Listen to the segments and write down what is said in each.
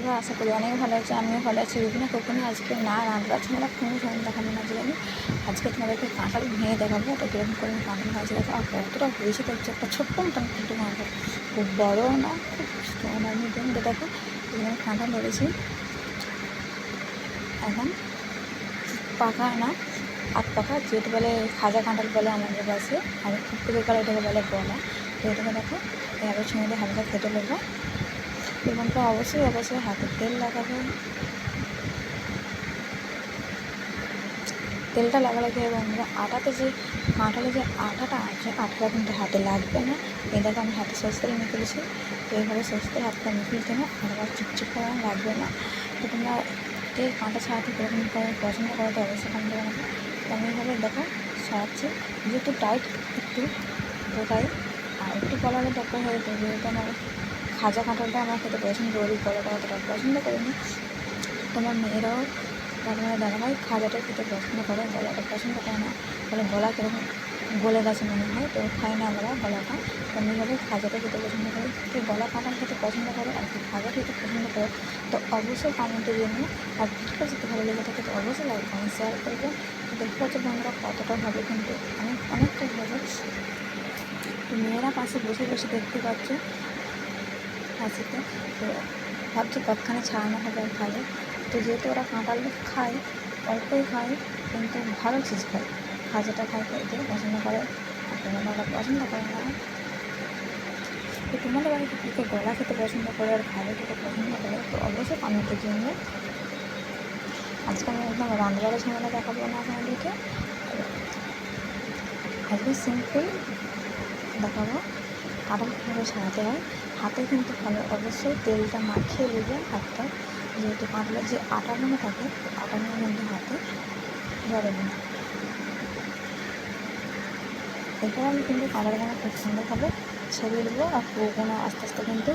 তোমরা আশা করি অনেক ভালো আছে, আমিও ভালো আছি। রুবিনা কখনো আজকে না রান্না ছেলেরা কোনো সময় দেখাবো না যে আমি আজকে তোমাদেরকে কাঁঠাল ভেঙে দেখাবো। তো কীরকম করে আমি কাঁঠাল ভাজি দেখো, আর কতটা হয়েছে দেখছি। একটা ছোট্ট মতন কিন্তু কাঁঠাল, খুব বড়ও না খুব ছোটো না, মিডিয়াম। দেখো এখানে কাঁঠাল ধরেছি, এখন পাকা না আধ পাকা, যেটা বলে খাজা কাঁঠাল বলে আমাদের কাছে, আর পুকুরের কালে এটাকে বলে গলা। তো এটাকে দেখো এভাবে ছুঁড়ে হালকা কেটে নেবো। এবং তো অবশ্যই অবশ্যই হাতে তেল লাগাবে। তেলটা লাগালে কী হবে বন্ধুরা, আটাতে যে কাঁঠালে যে আটাটা আছে, আটাটা কিন্তু হাতে লাগবে না। এই দেখো আমি হাতে সরষে তেল মেখে দিয়েছি। তো এইভাবে সরষে তেল হাতটা মেখে দিতে হবে, আটাটা চিপচিপ করা লাগবে না। তো তোমরা তেল কাঁটা ছাড়াতে কীরকম করে পছন্দ করো তো অবশ্যই কমেন্ট জানাবে। তো আমি এইভাবে দেখো ছাড়াচ্ছি, যেহেতু টাইট একটু ওটাই, আর একটু কলারে দরকার হয়ে যাবে, যেহেতু আমার খাজা কাঁঠালটা আমার খেতে পছন্দ করি, গলাটা অতটা পছন্দ করি না। তোমার মেয়েরাও তোমার দাদাভাই খাজাটা খেতে পছন্দ করে, গলাটা পছন্দ করে না, বলে গলা কীরকম গলে গেছে মনে হয়, তো খাই না আমরা গলাটা। তো আমি এইভাবে খাজাটা খেতে পছন্দ করি। কি গলা কাঁঠাল খেতে পছন্দ করো আর কি খাজা খেতে পছন্দ করো, তো অবশ্যই কমেন্টে জানিও। আর ভিডিওটা যদি ভালো লেগে থাকে তো অবশ্যই লাইক কমেন্ট শেয়ার করবে। দেখতে পাচ্ছ বন্ধুরা কতটা হবে, কিন্তু অনেকটাই হবে। তো মেয়েরা পাশে বসে বসে দেখতে পাচ্ছ হাসিতে, তো ভাবছি কতখানি ছাড়ানো হবে আর খাবে। তো যেহেতু ওরা কাঁঠাল খায়, অল্পই খায়, কিন্তু ভালো চিজ খায়, খাজাটা খায়, খেতে পছন্দ করে। আর তোমরা ওরা পছন্দ করে না। তো তোমাদের বাড়িতে কী গলা খেতে পছন্দ করে আর খাজা খেতে পছন্দ করে, তো অবশ্যই কমেন্টে জন্য। আজকে আমি একদম রান্নাবাড়া ঝামেলা দেখাবো না আপনাদেরকে, আজকে সিম্পল দেখাবো কাঁঠাল কীভাবে ছাড়াতে হয়। হাতে কিন্তু ভালো অবশ্যই তেলটা মাখিয়ে নেবে হাতটা, যেহেতু কাঁঠালের যে আটাগুলো থাকে, আটাগুলো কিন্তু হাতে ধরবে না। এরপর আমি কিন্তু কাঁঠালগুলো খুব সুন্দরভাবে ছেড়ে দেবো, আর পুরোগুলো আস্তে আস্তে কিন্তু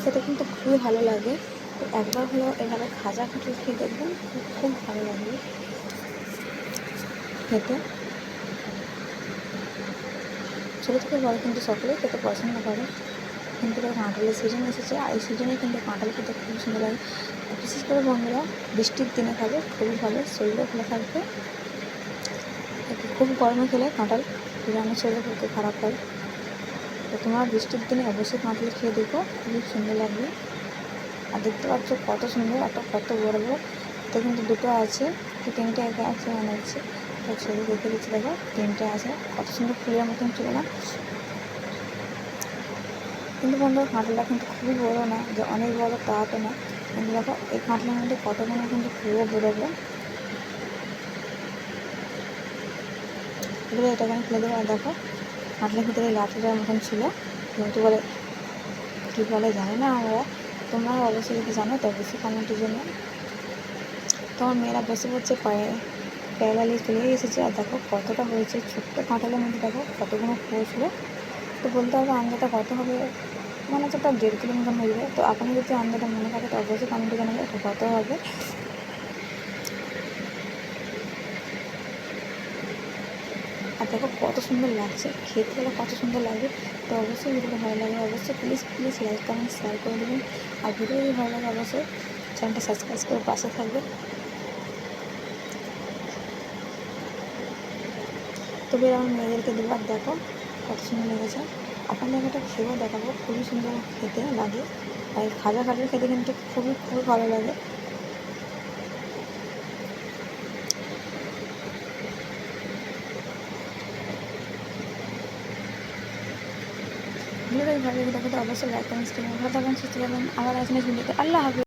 খেতে কিন্তু খুবই ভালো লাগে। তো একবার হলেও এভাবে খাজা কাঁঠাল খেয়ে দেখবেন, খুব খুব ভালো লাগবে খেতে। ছোটো থেকে বড় কিন্তু সকলেই খেতে পছন্দ করে। কিন্তু এবার কাঁঠালের সিজন এসেছে, আর এই সিজনে কিন্তু কাঁঠাল খেতে খুবই সুন্দর লাগে। বিশেষ করে বন্ধুরা বৃষ্টির দিনে খাবে, খুবই ভালো, শরীরও ভালো থাকবে। খুব গরমে খেলে কাঁঠাল রান্নার শরীরের পক্ষে খারাপ হয়। তো তোমরা বৃষ্টির দিনে অবশ্যই কাঁঠাল খেয়ে দেখো, খুবই সুন্দর লাগবে। আর দেখতে পাচ্ছ কত সুন্দর, একটা কত বড় বড়, তো কিন্তু দুটো আছে, তো তিনটে একে আছে মনে হচ্ছে। তো ছবি দেখে দিচ্ছি, দেখো তিনটে আছে, কত সুন্দর ফুলের মতন ছিল না। কিন্তু বন্ধুরা কাঁঠালটা কিন্তু খুবই বড়ো না, যে অনেক বড় তা তো না। কিন্তু দেখো এই কাঁঠালের মধ্যে কতগুলো কিন্তু ফুলও বেরোবে। এবারে এটাকে আমি ফেলে দেবো। আর দেখো কাঁঠালের ভিতরে লাঠিটার মতন ছিল, কিন্তু বলে কী বলে জানি না আমরা, তোমরাও অবশ্যই যদি জানো তো অবশ্যই কমেন্টের জন্য। তোমার মেয়েরা বসে পড়ছে পায়ে, প্যারালি চলে এসেছে। আর দেখো কতটা হয়েছে, ছোট্ট কাঁঠালের মধ্যে দেখো কতগুলো ফুল ছিল। তো বলতে হবে আন্দাটা কত হবে, মনে হচ্ছে একটা 1.5 কিলো মতন হয়ে যাবে। তো আপনি যদি আন্দাটা মনে থাকে তো অবশ্যই কমেন্টে জানাবে এটা কত হবে। আর দেখো কত সুন্দর লাগছে, খেতে গেলে কত সুন্দর লাগবে। তো অবশ্যই ভিডিওটা ভালো লাগে অবশ্যই please please like comment share করে দেবেন। আর ভিডিও যদি ভালো লাগে অবশ্যই চ্যানেলটা সাবস্ক্রাইব করে পাশে থাকবে। তবে আমার মেয়েদেরকে দেবার দেখো কত সুন্দর লেগেছে। আপনাদের একটা খেয়েও দেখাবো, খুবই সুন্দর খেতে লাগে। আর এই খাজা কাঠের খেতে কিন্তু খুবই খুবই ভালো লাগে। ভিডিওটা ভালো লেগে থাকে তো অবশ্যই লাইক কমেন্ট করবেন। ভালো থাকবেন, সুস্থ থাকবেন। আবার আসবেন ভিডিওতে। আল্লাহ হাফেজ।